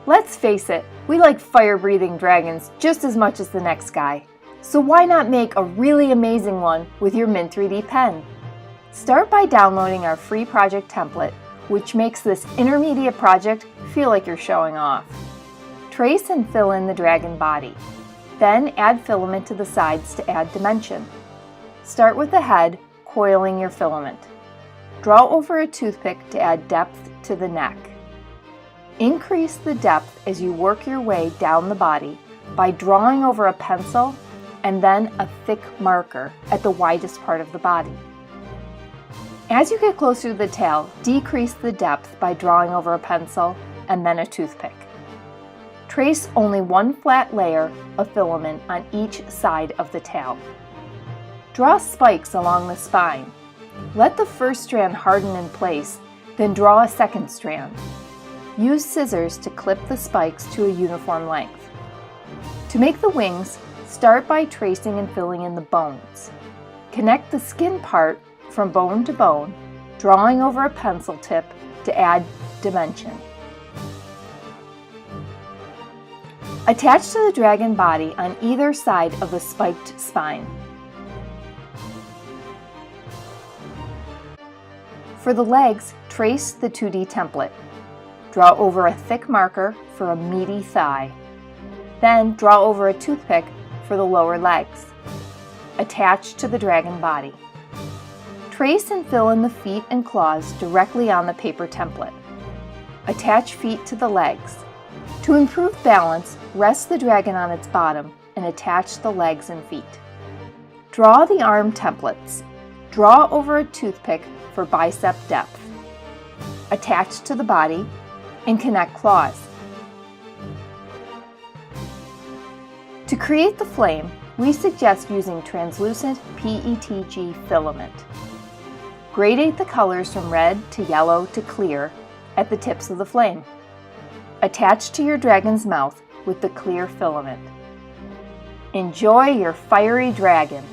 Let's face it, we like fire-breathing dragons just as much as the next guy. So why not make a really amazing one with your MYNT3D pen? Start by downloading our free project template, which makes this intermediate project feel like you're showing off. Trace and fill in the dragon body. Then add filament to the sides to add dimension. Start with the head, coiling your filament. Draw over a toothpick to add depth to the neck. Increase the depth as you work your way down the body by drawing over a pencil and then a thick marker at the widest part of the body. As you get closer to the tail, decrease the depth by drawing over a pencil and then a toothpick. Trace only one flat layer of filament on each side of the tail. Draw spikes along the spine. Let the first strand harden in place, then draw a second strand. Use scissors to clip the spikes to a uniform length. To make the wings, start by tracing and filling in the bones. Connect the skin part from bone to bone, drawing over a pencil tip to add dimension. Attach to the dragon body on either side of the spiked spine. For the legs, trace the 2D template. Draw over a thick marker for a meaty thigh. Then draw over a toothpick for the lower legs. Attach to the dragon body. Trace and fill in the feet and claws directly on the paper template. Attach feet to the legs. To improve balance, rest the dragon on its bottom and attach the legs and feet. Draw the arm templates. Draw over a toothpick for bicep depth. Attach to the body and connect claws. To create the flame, we suggest using translucent PETG filament. Gradate the colors from red to yellow to clear at the tips of the flame. Attach to your dragon's mouth with the clear filament. Enjoy your fiery dragon!